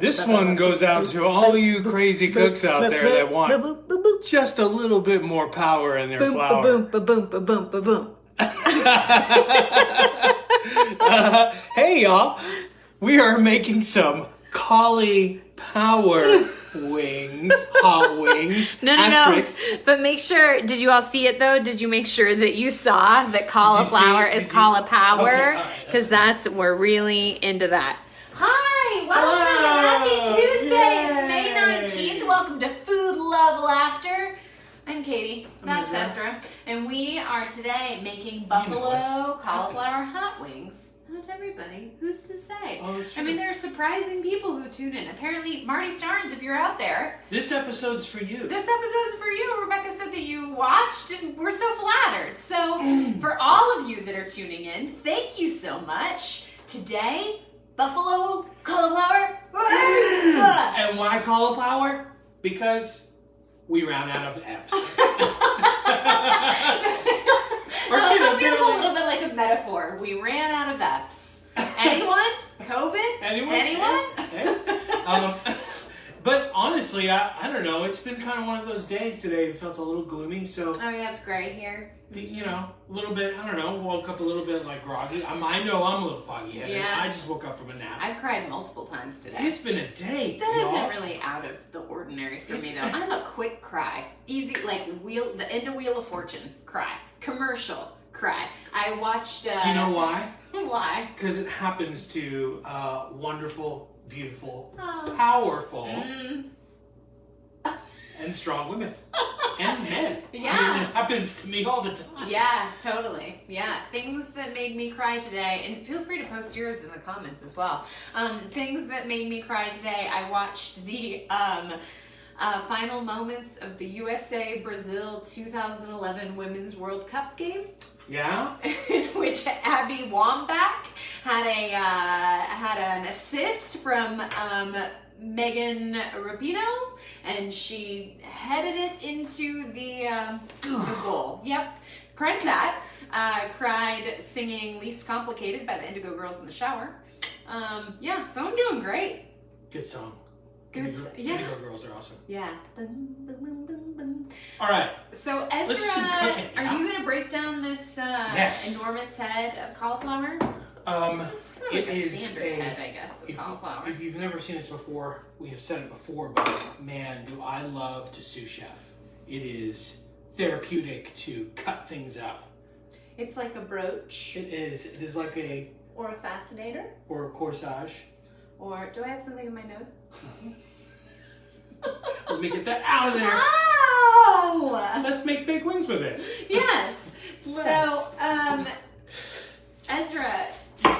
This one goes out to all you crazy cooks out there that want just a little bit more power in their flour. Hey y'all, we are making some CauliPOWER wings, hot wings. No. But make sure, did you all see it though? Did you make sure that you saw that cauliflower is CauliPOWER? Because we're really into that. Hi, welcome to Happy Tuesday. It's May 19th. Welcome to Food, Love, Laughter. I'm Katie, that's Ezra, and we are today making buffalo cauliflower hot wings. Not everybody. Who's to say? Oh, that's true. I mean, there are surprising people who tune in. Apparently, Marty Starnes, if you're out there. This episode's for you. This episode's for you. Rebecca said that you watched, and we're so flattered. So, for all of you that are tuning in, thank you so much. Today, buffalo cauliflower wings. And why CauliPOWER? Because we ran out of F's. It also feels a little bit like a metaphor. We ran out of F's. Anyone? COVID? Anyone? But honestly, I don't know. It's been kind of one of those days today. It felt a little gloomy. So Oh yeah, it's gray here. You know, a little bit. I don't know. Woke up a little bit like groggy. I know I'm a little foggy headed. Yeah. I just woke up from a nap. I've cried multiple times today. It's been a day. That isn't really out of the ordinary for me though. I'm a quick cry. Easy, like the end of Wheel of Fortune, cry. Commercial, cry. I watched... You know why? Why? Because it happens to wonderful, beautiful, powerful, and strong women. And men. Yeah. I mean, it happens to me all the time. Yeah, totally. Yeah. Things that made me cry today, and feel free to post yours in the comments as well. Things that made me cry today, I watched the final moments of the USA-Brazil 2011 Women's World Cup game. Yeah? In which Abby Wambach had an assist from Megan Rapinoe, and she headed it into the goal. Yep. Cried that. Cried singing Least Complicated by the Indigo Girls in the Shower. Yeah, so I'm doing great. Good song. Yeah. Indigo Girls are awesome. Yeah. All right. So Let's do some Ezra, cooking, are yeah? you gonna break down this enormous head of cauliflower? This is kind of like a standard head, I guess, of cauliflower. If you've never seen this before, we have said it before, but man, do I love to sous chef. It is therapeutic to cut things up. It's like a brooch. It is. It is like a... Or a fascinator. Or a corsage. Or, do I have something in my nose? Let me get that out of there. Oh! Let's make fake wings with this. Yes. Let's. So, Ezra,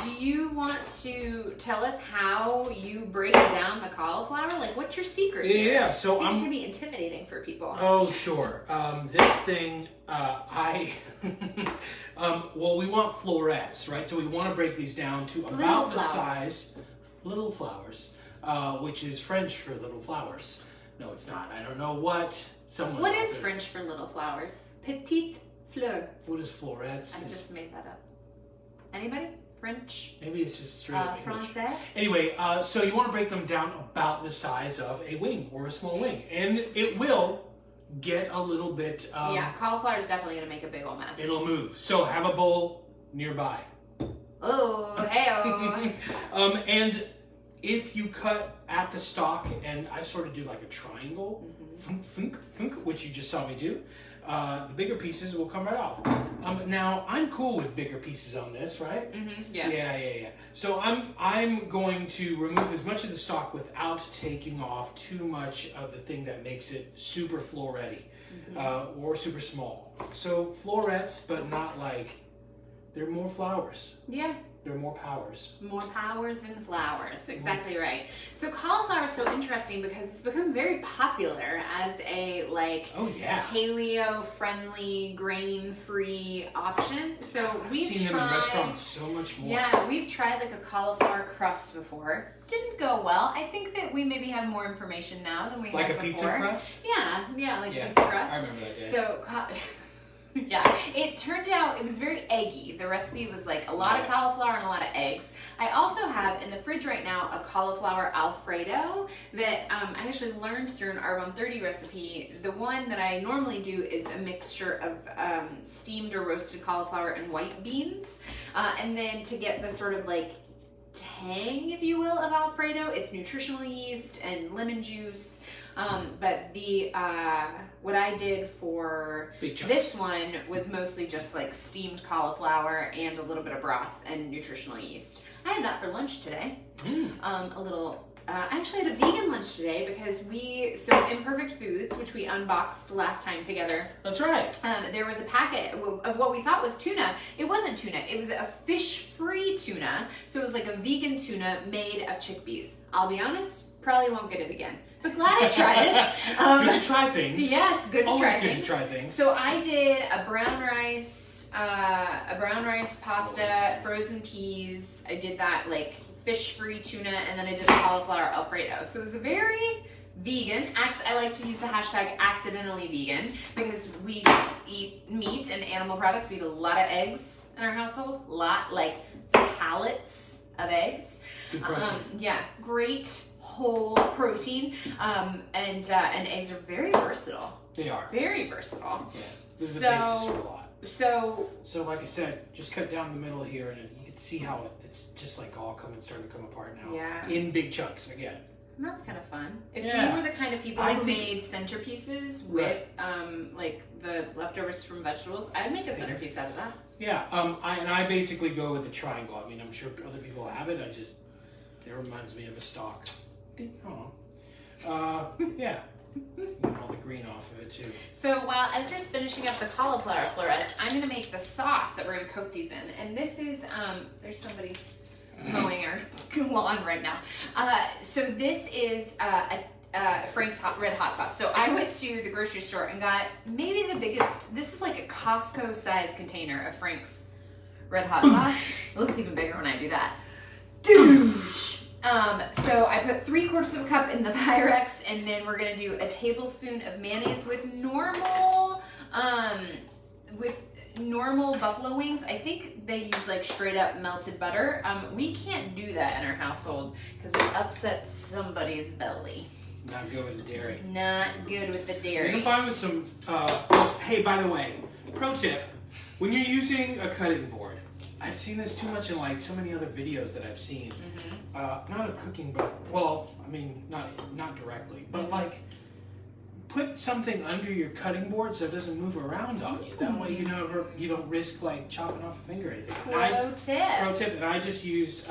do you want to tell us how you break down the cauliflower? Like, what's your secret here? Yeah, so I think it can be intimidating for people. Oh, sure. This thing, well, we want florets, right? So we want to break these down to about the size, little flowers, which is French for little flowers. No, it's not. I don't know what someone... What is French for little flowers? Petite fleur. What is florets? I just made that up. Anybody? French? Maybe it's just straight up English. Francais? Anyway, so you want to break them down about the size of a wing or a small wing. And it will get a little bit... yeah, cauliflower is definitely going to make a big old mess. It'll move. So have a bowl nearby. Oh, hey-oh. And if you cut at the stalk, and I sort of do like a triangle, which you just saw me do, the bigger pieces will come right off. Now, I'm cool with bigger pieces on this, right? Yeah. Yeah. So I'm going to remove as much of the stalk without taking off too much of the thing that makes it super floret-y, or super small. So florets, but not like, they're more flowers. Yeah. There are more powers. More powers and flowers. Exactly right. So cauliflower is so interesting because it's become very popular as a paleo-friendly, grain-free option. So we've seen them in restaurants so much more. Yeah, we've tried like a cauliflower crust before. Didn't go well. I think that we maybe have more information now than we had before. Like a pizza crust? Yeah, like a pizza crust. I remember that day. So Yeah, it turned out, it was very eggy. The recipe was like a lot of cauliflower and a lot of eggs. I also have in the fridge right now a cauliflower Alfredo that I actually learned through an R130 recipe. The one that I normally do is a mixture of steamed or roasted cauliflower and white beans. And then to get the sort of like tang, if you will, of Alfredo, it's nutritional yeast and lemon juice. But the what I did for this one was mostly just like steamed cauliflower and a little bit of broth and nutritional yeast. I had that for lunch today. I actually had a vegan lunch today because so Imperfect Foods, which we unboxed last time together. That's right. There was a packet of what we thought was tuna. It wasn't tuna. It was a fish-free tuna. So it was like a vegan tuna made of chickpeas. I'll be honest, probably won't get it again. But glad I tried it. Good to try things. Yes, good to Always try good things. to try things. So I did a brown rice pasta, frozen peas. I did that like fish-free tuna, and then I did the cauliflower Alfredo. So it was a very vegan. I like to use the hashtag accidentally vegan because we eat meat and animal products. We eat a lot of eggs in our household. Like pallets of eggs. Good protein. Yeah, great whole protein. And eggs are very versatile. They are. Very versatile. Yeah. This is the basis for a lot. So like I said, just cut down the middle here, and you can see how it's just like all starting to come apart now. Yeah. In big chunks again. And that's kind of fun. If we Yeah. were the kind of people who made centerpieces with like the leftovers from vegetables, I'd make a centerpiece out of that. Yeah. I basically go with a triangle. I mean, I'm sure other people have it. It reminds me of a stalk. Oh. Yeah. And all the green off of it too. So while Ezra's finishing up the cauliflower florets, I'm going to make the sauce that we're going to coat these in. And this is, there's somebody mowing our lawn right now. So this is Frank's Red Hot Sauce. So I went to the grocery store and got maybe the biggest, this is like a Costco size container of Frank's Red Hot Sauce. It looks even bigger when I do that. Douche! So I put 3/4 of a cup in the Pyrex, and then we're gonna do a tablespoon of mayonnaise with normal buffalo wings. I think they use like straight up melted butter. We can't do that in our household because it upsets somebody's belly. Not good with the dairy. Not good with the dairy. You can find with some, hey, by the way, pro tip, when you're using a cutting board, I've seen this too much in like so many other videos that I've seen. Not of cooking, but, well, I mean, not directly, but like, put something under your cutting board so it doesn't move around on you. That way you don't risk like chopping off a finger or anything. Pro tip, and I just use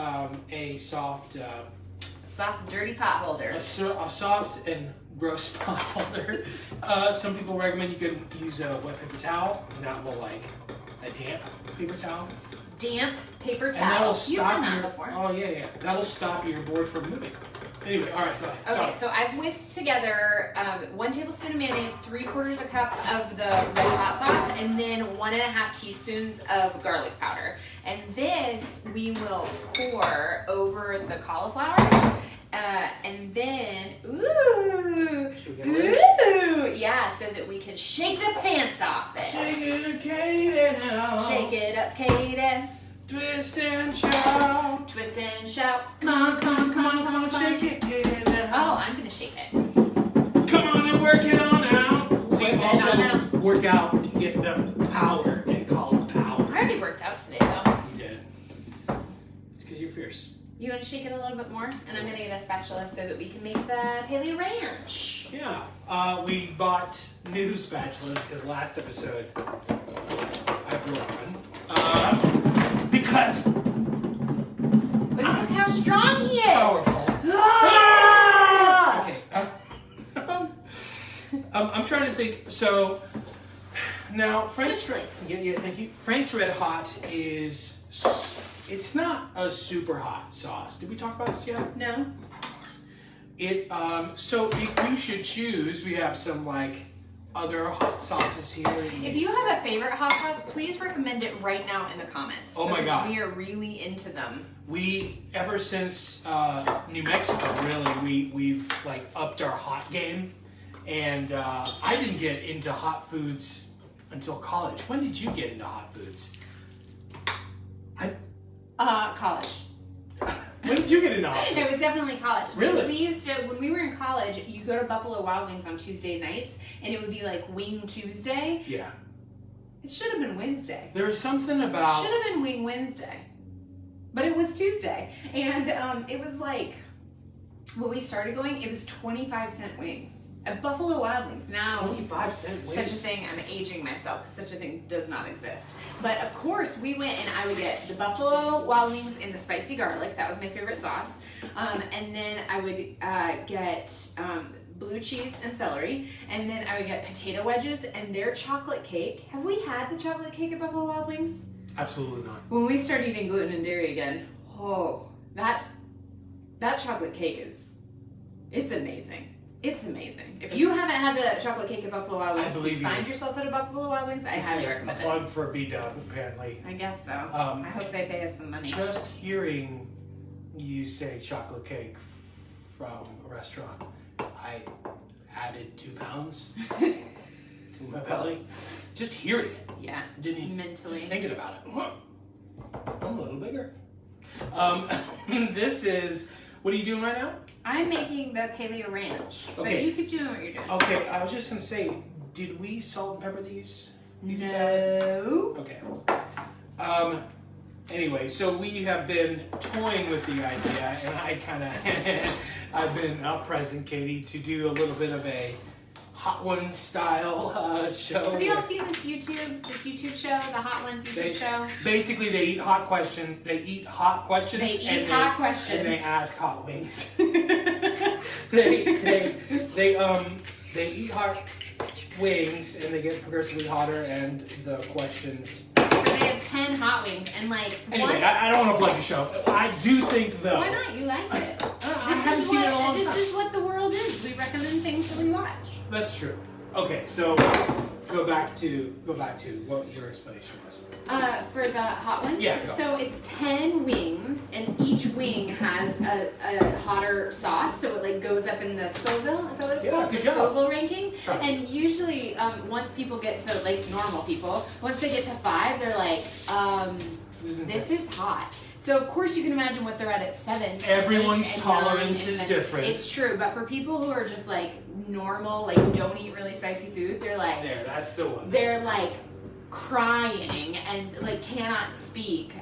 a soft dirty pot holder. A soft and gross pot holder. Some people recommend you can use a wet paper towel, and that will like a damp paper towel. Damp paper towel. And that'll stop You've done that before. Oh yeah. That'll stop your board from moving. Anyway, all right, go ahead. Okay, so I've whisked together 1 tablespoon of mayonnaise, 3/4 a cup of the red hot sauce, and then 1.5 teaspoons of garlic powder. And this we will pour over the cauliflower. And then, yeah, so that we can shake the pants off it. Shake it up, Katie, now. Shake it up, Katie. Twist and shout. Twist and shout. Come on, Shake it, Katie, now. Oh, I'm gonna shake it. Come on and work it on out. See, Work it also on out. work out and get the power and call it power. I already worked out today, though. You did. It's because you're fierce. You want to shake it a little bit more? And I'm going to get a spatula so that we can make the paleo ranch. Yeah. We bought new spatulas because last episode I broke one. Because... But look how strong he is! Powerful. Ah! Okay. I'm trying to think. So, now, Frank's... Switch places. Yeah, thank you. Frank's Red Hot is... It's not a super hot sauce. Did we talk about this yet? No. So if you should choose, we have some like other hot sauces here. If you have a favorite hot sauce, please recommend it right now in the comments. Oh my God. We are really into them. Ever since New Mexico, really, we've like upped our hot game. And I didn't get into hot foods until college. When did you get into hot foods? College. When did you get into hot foods? It was definitely college. Really? Because we used to, when we were in college, you go to Buffalo Wild Wings on Tuesday nights, and it would be like Wing Tuesday. Yeah. It should have been Wednesday. There was something about... Should have been Wing Wednesday. But it was Tuesday. And it was like, when we started going, it was 25-cent wings. At Buffalo Wild Wings. Now, 25-cent wings. such a thing, I'm aging myself, because such a thing does not exist. But of course, we went and I would get the Buffalo Wild Wings in the spicy garlic. That was my favorite sauce. And then I would get blue cheese and celery. And then I would get potato wedges and their chocolate cake. Have we had the chocolate cake at Buffalo Wild Wings? Absolutely not. When we start eating gluten and dairy again, oh, that chocolate cake it's amazing. It's amazing. If you haven't had the chocolate cake at Buffalo Wild Wings, if you find yourself at a Buffalo Wild Wings, I highly recommend it. Plug for B-Dub, apparently. I guess so. I hope they pay us some money. Just hearing you say chocolate cake from a restaurant, I added 2 pounds to my belly. Just hearing it. Yeah, Just mentally. Just thinking about it. I'm a little bigger. This is... What are you doing right now? I'm making the paleo ranch. Okay. But you keep doing what you're doing. Okay, I was just going to say, did we salt and pepper these? No. Okay. Anyway, so we have been toying with the idea, and I kind of, I've been present, Katie, to do a little bit of a Hot Ones style show. Have you all seen this YouTube show, the Hot Ones YouTube show? Basically, they eat hot questions. They eat hot questions. They eat hot questions. And they ask hot wings. they eat hot wings, and they get progressively hotter, and the questions. So they have 10 hot wings, and like. Anyway, I don't want to plug the show. I do think though. Why not? You like it. I haven't seen it in a long time. This is what the world is. We recommend things that we watch. That's true. Okay, so go back to what your explanation was. For the hot ones? Yeah. So it's 10 wings, and each wing has a hotter sauce, so it like goes up in the Scoville. Is that what it's called? The Scoville ranking. Probably. And usually, once people get to like normal people, once they get to 5, they're like, this is hot. So of course you can imagine what they're at 7. Everyone's tolerance is different. It's true, but for people who are just like normal, like don't eat really spicy food, they're like that's the one. They're like crying and like cannot speak,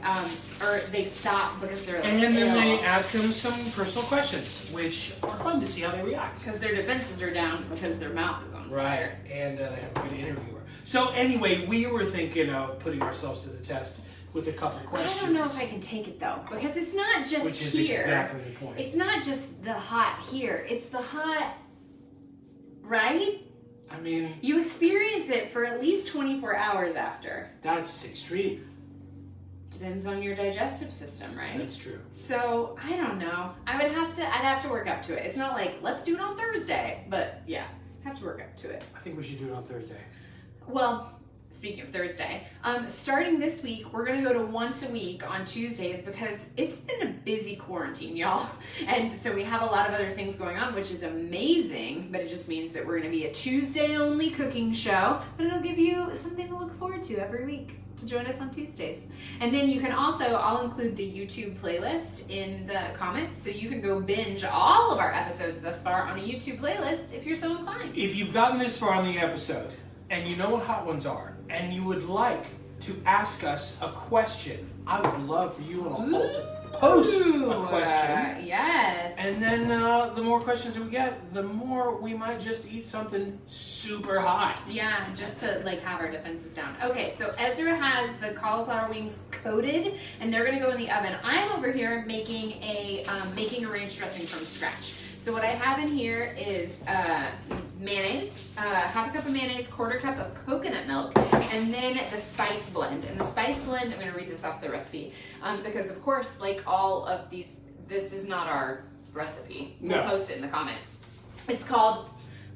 or they stop because they're like. And then they ask them some personal questions, which are fun to see how they react. Because their defenses are down because their mouth is on fire. Right, and they have a good interviewer. So anyway, we were thinking of putting ourselves to the test with a couple questions. I don't know if I can take it though, because it's not just Which is here. exactly the point. It's not just the hot here. It's the hot, right? I mean, you experience it for at least 24 hours after. That's extreme. Depends on your digestive system, right? That's true. So I don't know. I'd have to work up to it. It's not like let's do it on Thursday, but yeah, I have to work up to it. I think we should do it on Thursday. Well, speaking of Thursday, starting this week, we're going to go to once a week on Tuesdays because it's been a busy quarantine, y'all. And so we have a lot of other things going on, which is amazing, but it just means that we're going to be a Tuesday-only cooking show, but it'll give you something to look forward to every week to join us on Tuesdays. And then you can also, I'll include the YouTube playlist in the comments, so you can go binge all of our episodes thus far on a YouTube playlist if you're so inclined. If you've gotten this far on the episode, and you know what hot ones are, and you would like to ask us a question, I would love for you all to post a question. Yes. And then the more questions that we get, the more we might just eat something super hot. Yeah, just to like have our defenses down. Okay, so Ezra has the cauliflower wings coated, and they're gonna go in the oven. I'm over here making a ranch dressing from scratch. So what I have in here is mayonnaise, half a cup of mayonnaise, quarter cup of coconut milk, and then the spice blend. And the spice blend, I'm going to read this off the recipe, because of course, like all of these, this is not our recipe. We'll post it in the comments. It's called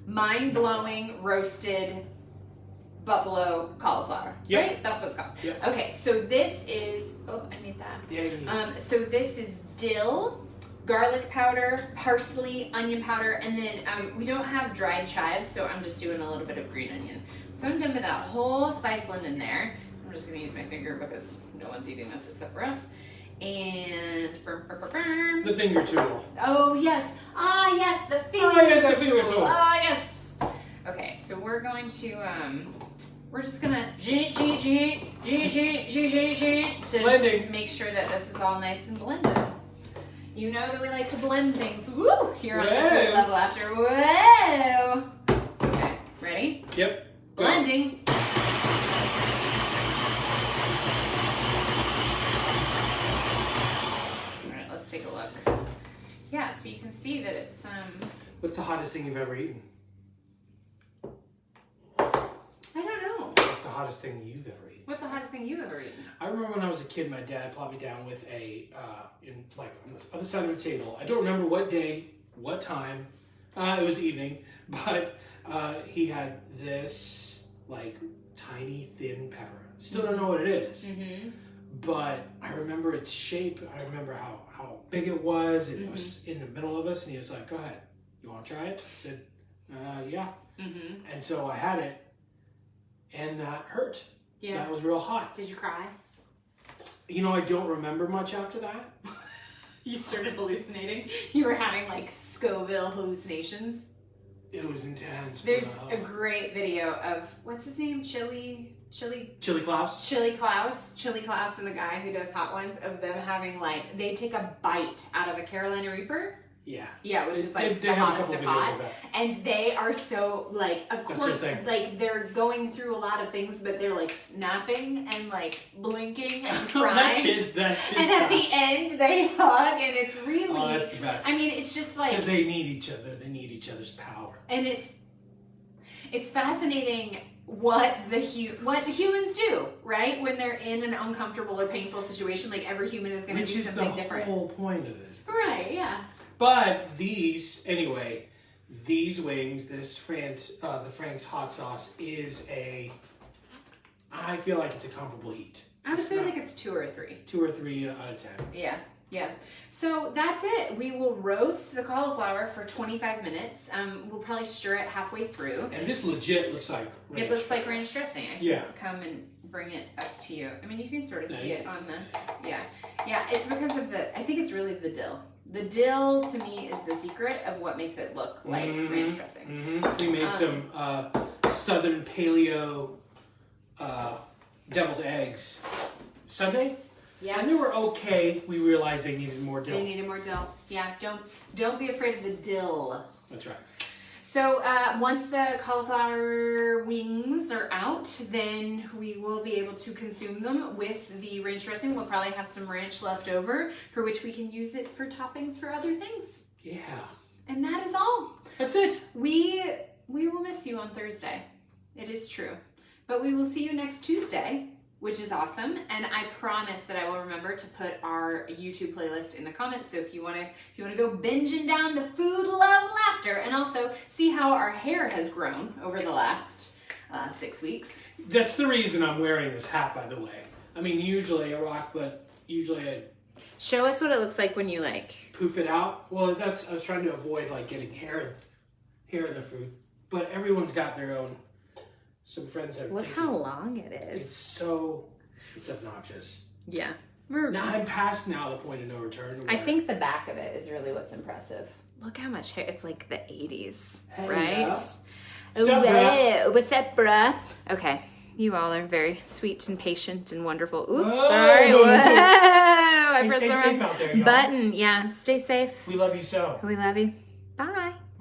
Mind-Blowing Roasted Buffalo Cauliflower. Yep. Right? That's what it's called. Yep. Okay, so this is, oh, I made that. Yeah. So this is dill, garlic powder, parsley, onion powder, and then we don't have dried chives, so I'm just doing a little bit of green onion. So I'm dumping that whole spice blend in there. I'm just gonna use my finger because no one's eating this except for us. And the finger tool. Oh yes, ah yes, the finger tool. Ah yes, the finger tool. Ah yes. Okay, so we're going to we're just gonna to blending. Make sure that this is all nice and blended. You know that we like to blend things. Woo! Here on the food level after. Whoa! Okay, ready? Yep. Go. Blending. Alright, let's take a look. Yeah, so you can see that it's What's the hottest thing you've ever eaten? I don't know. What's the hottest thing you've ever eaten? What's the hottest thing you've ever eaten? I remember when I was a kid, my dad plopped me down with a, on the other side of the table. I don't remember what day, what time. It was evening, but he had this like tiny thin pepper. Still don't know what it is, but I remember its shape. I remember how big it was, and it was in the middle of us. And he was like, "Go ahead, you want to try it?" I said, "Yeah." And so I had it, and that hurt. Yeah. That was real hot. Did you cry? You know, I don't remember much after that. You started hallucinating? You were having like Scoville hallucinations? It was intense. There's a great video of, what's his name? Chili Klaus? Chili Klaus and the guy who does hot ones, of them having like, they take a bite out of a Carolina Reaper. Yeah. Yeah, which is like the hottest of hot. And they are so like, of course, like they're going through a lot of things, but they're like snapping and like blinking and crying. That's his and style. at the end they hug, and it's really, oh, that's the best. I mean, it's just like, because they need each other. They need each other's power. And it's fascinating what the humans do, right? When they're in an uncomfortable or painful situation, like every human is going to do something different. Which is the whole point of this. Right, yeah. But these wings, this the Frank's hot sauce is I feel like it's a comparable eat. I would say like it's 2 or 3. 2 or 3 out of 10. Yeah. Yeah. So that's it. We will roast the cauliflower for 25 minutes. We'll probably stir it halfway through. And this legit looks like ranch. It looks like ranch dressing. I can come and bring it up to you. I mean, you can sort of see it on the, yeah. Yeah, it's because of I think it's really the dill. The dill, to me, is the secret of what makes it look like ranch dressing. We made some Southern Paleo deviled eggs Sunday. Yeah. And they were okay. We realized they needed more dill. They needed more dill. Yeah, don't be afraid of the dill. That's right. So once the cauliflower wings are out, then we will be able to consume them with the ranch dressing. We'll probably have some ranch left over, for which we can use it for toppings for other things. Yeah. And that is all. That's it. We will miss you on Thursday. It is true. But we will see you next Tuesday, which is awesome. And I promise that I will remember to put our YouTube playlist in the comments. So if you want to go binging down the food, love, laughter, and also see how our hair has grown over the last 6 weeks. That's the reason I'm wearing this hat, by the way. I mean, usually I rock, but usually I show us what it looks like when you like poof it out. Well, I was trying to avoid like getting hair in the food, but everyone's got their own. Some friends have. Look how long it is. It's obnoxious. Yeah. Now I'm past the point of no return. I think the back of it is really what's impressive. Look how much hair. It's like the 80s, hey, right? Yeah. What's up, bruh? Okay. You all are very sweet and patient and wonderful. Oops, whoa. Sorry. Whoa. I pressed stay the safe wrong out there, y'all. button. Yeah, stay safe. We love you so. We love you.